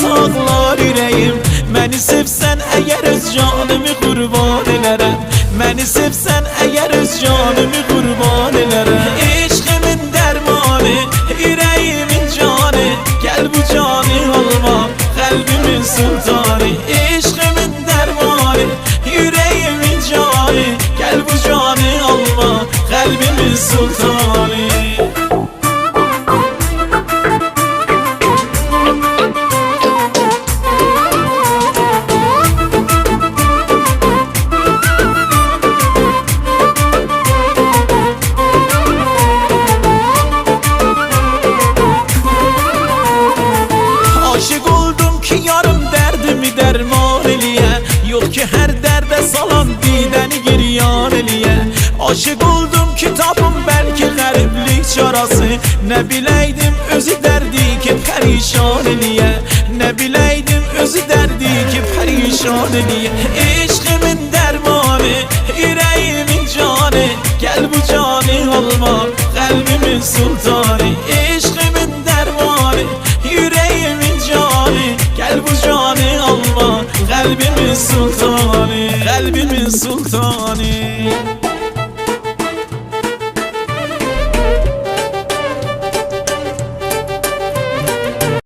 sağlar ürəyim. Məni sevsən əgər öz canımı qurban elərəm. Məni sevsən əgər öz canımı qurban elərəm. Eşqimin dərmanı, ürəyimin canı, gəl bu canı alma, qəlbimin sultanı. Eşqimin dərmanı, ürəyimin canı, gəl bu canı alma, qəlbimin sultanı. Aşık oldum ki yarım dərdimi dərman eləyə, yox ki hər dərdə salan didəni giryan eləyə. Aşık oldum ki tapım bəlkə qəriblik çarası, nə biləydim özü dərdi ki pərişan eləyə. Nə biləydim özü dərdi ki pərişan eləyə. Eşqimin dərmanı, ürəyimin canı, gəl bu canı alma, qəlbimin sultanı. Eşqimin dərmanı, ürəyimin canı, gəl bu canı alma, qəlbimin sultanı, qəlbimin sultanı.